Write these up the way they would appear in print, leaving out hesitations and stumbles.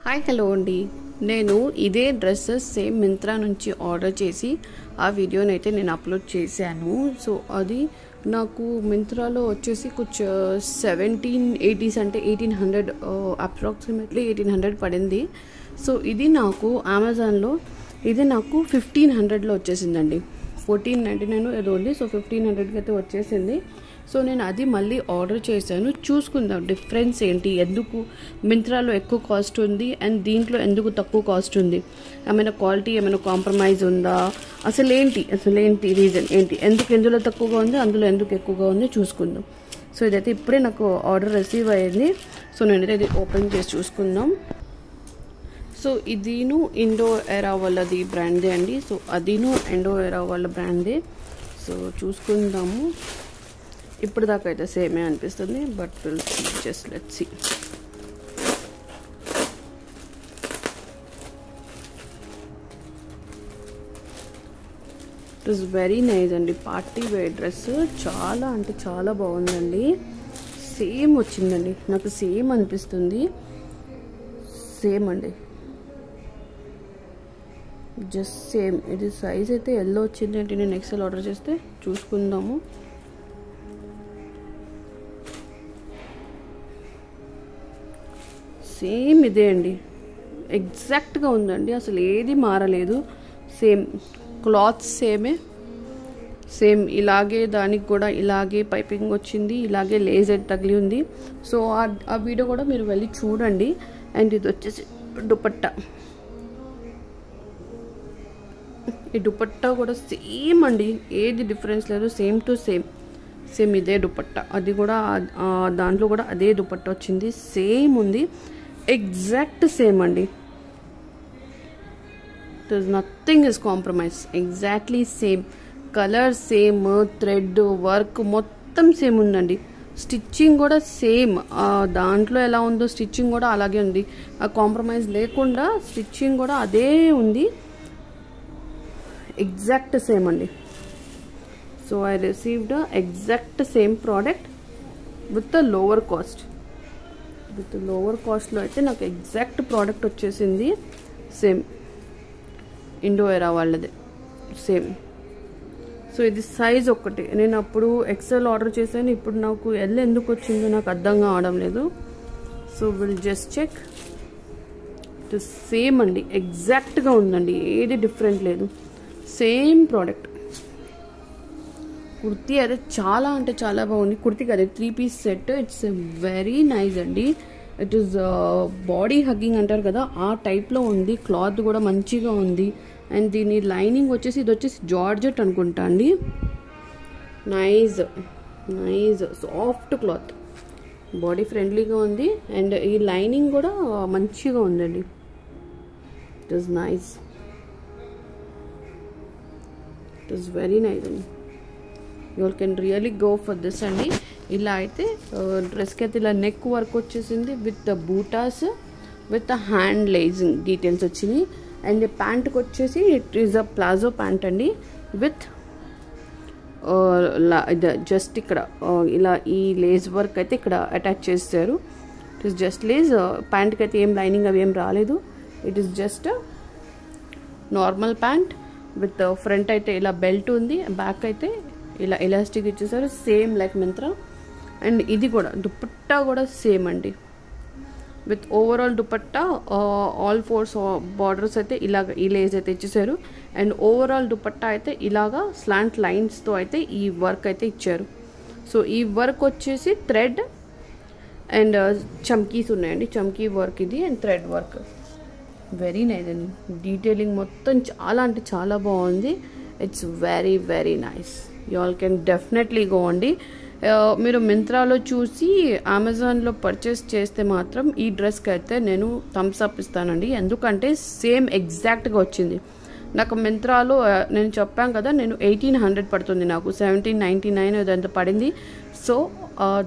Hi hello అండి. నేను ఇదే డ్రెస్సెస్ సేమ్ మింత్రా నుంచి ఆర్డర్ చేసి ఆ వీడియోని అయితే నేను అప్లోడ్ చేశాను. సో అది నాకు మింత్రాలో వచ్చేసి కొంచెం 1780s అంటే 1800 అప్రాక్సిమేట్లీ 1800 పడింది. సో ఇది నాకు అమెజాన్లో ఇది నాకు 1500లో వచ్చేసిందండి. 1499 ఏదో ఉంది. సో 1500కి అయితే వచ్చేసింది. సో నేను అది మళ్ళీ ఆర్డర్ చేశాను. చూసుకుందాం డిఫరెన్స్ ఏంటి, ఎందుకు మింత్రాలో ఎక్కువ కాస్ట్ ఉంది అండ్ దీంట్లో ఎందుకు తక్కువ కాస్ట్ ఉంది, ఏమైనా క్వాలిటీ ఏమైనా కాంప్రమైజ్ ఉందా, అసలు ఏంటి రీజన్ ఏంటి, ఎందుకు ఇందులో తక్కువగా ఉంది అందులో ఎందుకు ఎక్కువగా ఉంది చూసుకుందాం. సో ఇదైతే ఇప్పుడే నాకు ఆర్డర్ రిసీవ్ అయ్యింది. సో నేనైతే ఇది ఓపెన్ చేసి చూసుకుందాం. సో ఇదిను ఇండో ఎరా వాళ్ళది బ్రాండ్దే అండి. సో అదిను ఇండో ఎరా వాళ్ళ బ్రాండ్దే. సో చూసుకుందాము. ఇప్పుడు దాకా అయితే సేమే అనిపిస్తుంది, but just let's see. It is very nice అండి. పార్టీ వేర్ డ్రెస్ చాలా అంటే చాలా బాగుందండి. సేమ్ వచ్చిందండి, నాకు సేమ్ అనిపిస్తుంది. సేమ్ అండి, జస్ట్ సేమ్. ఇది సైజ్ అయితే ఎల్లో వచ్చింది అంటే నేను ఎక్సెల్ ఆర్డర్ చేస్తే చూసుకుందాము. సేమ్ ఇదే అండి, ఎగ్జాక్ట్గా ఉందండి, అసలు ఏది మారలేదు. సేమ్ క్లాత్ సేమ్ ఇలాగే, దానికి కూడా ఇలాగే పైపింగ్ వచ్చింది, ఇలాగే లేజర్ తగిలి ఉంది. సో ఆ వీడియో కూడా మీరు వెళ్ళి చూడండి. అండ్ ఇది వచ్చేసి దుపట్టా. ఈ దుపట్టా కూడా సేమ్ అండి, ఏది డిఫరెన్స్ లేదు, సేమ్ టు సేమ్ ఇదే దుపట్టా. అది కూడా దాంట్లో కూడా అదే దుపట్టా వచ్చింది, సేమ్ ఉంది, ఎగ్జాక్ట్ సేమ్ అండి. Nothing is compromise, exactly same. Colour same, thread work మొత్తం సేమ్ ఉందండి. స్టిచ్చింగ్ కూడా సేమ్, దాంట్లో ఎలా ఉందో స్టిచ్చింగ్ కూడా అలాగే ఉంది. ఆ కాంప్రమైజ్ లేకుండా స్టిచ్చింగ్ కూడా అదే ఉంది, ఎగ్జాక్ట్ సేమ్ అండి. So I received exact same product with lower caste. With lower కాస్ట్లో అయితే నాకు ఎగ్జాక్ట్ ప్రోడక్ట్ వచ్చేసింది. సేమ్ ఇండో ఎరా వాళ్ళది సేమ్. సో ఇది సైజ్ ఒక్కటి. నేను అప్పుడు ఎక్సెల్ ఆర్డర్ చేశాను, ఇప్పుడు నాకు ఎల్ ఎందుకు వచ్చిందో నాకు అర్థం కావడం లేదు. So will just check. It same అండి, ఎగ్జాక్ట్గా ఉందండి, ఏది డిఫరెంట్ లేదు, సేమ్ ప్రోడక్ట్. కుర్తీ అయితే చాలా అంటే చాలా బాగుంది. కుర్తీ కదా, 3 piece set. It's very nice అండి. ఇట్ ఈస్ బాడీ హగ్గింగ్ అంటారు కదా, ఆ టైప్లో ఉంది. క్లాత్ కూడా మంచిగా ఉంది. అండ్ దీని లైనింగ్ వచ్చేసి ఇది వచ్చేసి జార్జెట్ అనుకుంటా అండి. నైస్ సాఫ్ట్ క్లాత్, బాడీ ఫ్రెండ్లీగా ఉంది. అండ్ ఈ లైనింగ్ కూడా మంచిగా ఉందండి. It is nice, it is very nice అండి. You all can really go for this అండి. ఇలా అయితే డ్రెస్కి అయితే ఇలా నెక్ వర్క్ వచ్చేసింది విత్ బూటాస్, విత్ హ్యాండ్ లేజింగ్ డీటెయిల్స్ వచ్చినాయి. అండ్ ప్యాంట్కి వచ్చేసి it is a palazzo pant అండి. విత్ జస్ట్ ఇక్కడ ఇలా ఈ లేజ్ వర్క్ అయితే ఇక్కడ అటాచ్ చేస్తారు. It is just lace. ప్యాంట్కి అయితే ఏం లైనింగ్ అవి ఏం రాలేదు. It is just normal pant with front అయితే ఇలా బెల్ట్ ఉంది, బ్యాక్ అయితే ఇలా ఎలాస్టిక్ ఇచ్చేసారు, సేమ్ లైక్ మింత్రా. అండ్ ఇది కూడా దుపట్టా కూడా సేమ్ అండి, with overall dupatta all 4 borders అయితే ఇలాగ ఈ లేస్ అయితే ఇచ్చేసారు. అండ్ ఓవరాల్ దుపట్టా అయితే ఇలాగా స్లాంట్ లైన్స్తో అయితే ఈ వర్క్ అయితే ఇచ్చారు. సో ఈ వర్క్ వచ్చేసి థ్రెడ్ అండ్ చమ్కీస్ ఉన్నాయండి, చమ్కీ వర్క్ ఇది and thread work. Very nice అండి, డీటెయిలింగ్ మొత్తం చాలా అంటే చాలా బాగుంది. It's very very nice. You all can definitely go అండి. మీరు మింత్రాలో చూసి అమెజాన్లో పర్చేస్ చేస్తే మాత్రం ఈ డ్రెస్కి అయితే నేను థమ్స్ అప్ ఇస్తానండి. ఎందుకంటే సేమ్ ఎగ్జాక్ట్గా వచ్చింది. నాకు మింత్రాలో నేను చెప్పాను కదా, నేను 1800 పడుతుంది, నాకు 1799 ఇదంతా పడింది. సో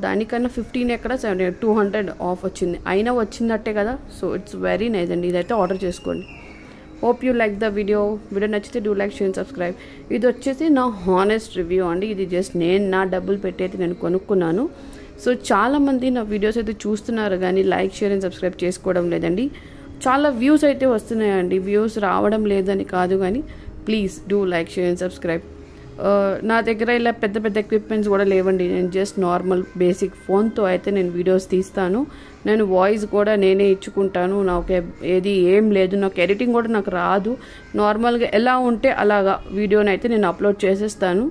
దానికన్నా 15 ఎక్కడ 200 ఆఫ్ వచ్చింది, అయినా వచ్చిందట్టే కదా. సో ఇట్స్ వెరీ నైస్ అండి. ఇదైతే ఆర్డర్ చేసుకోండి. Hope you like the video నచ్చితే డూ లైక్, షేర్, సబ్స్క్రైబ్. ఇది వచ్చేసి నా హానెస్ట్ రివ్యూ అండి. ఇది జస్ట్ నేను నా డబ్బులు పెట్టి అయితే నేను కొనుక్కున్నాను. సో చాలామంది నా వీడియోస్ అయితే చూస్తున్నారు కానీ లైక్, షేర్ అండ్ సబ్స్క్రైబ్ చేసుకోవడం లేదండి. చాలా వ్యూస్ అయితే వస్తున్నాయండి. వ్యూస్ రావడం లేదని కాదు, కానీ please do like, share and subscribe. నా దగ్గర ఇలా పెద్ద పెద్ద ఎక్విప్మెంట్స్ కూడా లేవండి. నేను జస్ట్ నార్మల్ బేసిక్ ఫోన్తో అయితే నేను వీడియోస్ తీస్తాను. నేను వాయిస్ కూడా నేనే ఇచ్చుకుంటాను. నాకు ఏం లేదు, నాకు ఎడిటింగ్ కూడా నాకు రాదు. నార్మల్గా ఎలా ఉంటే అలాగా వీడియోని అయితే నేను అప్లోడ్ చేసేస్తాను.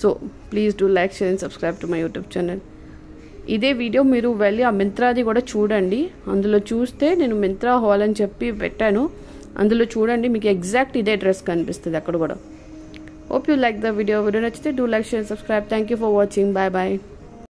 So please do like, share and subscribe to my YouTube channel. ఇదే వీడియో మీరు వెళ్ళి ఆ మింత్రాది కూడా చూడండి. అందులో చూస్తే నేను మింత్రా హాల్ అని చెప్పి పెట్టాను. అందులో చూడండి, మీకు ఎగ్జాక్ట్ ఇదే డ్రెస్ కనిపిస్తుంది అక్కడ కూడా. Hope you like the video. Video nachite do like, share, subscribe. Thank you for watching. Bye bye.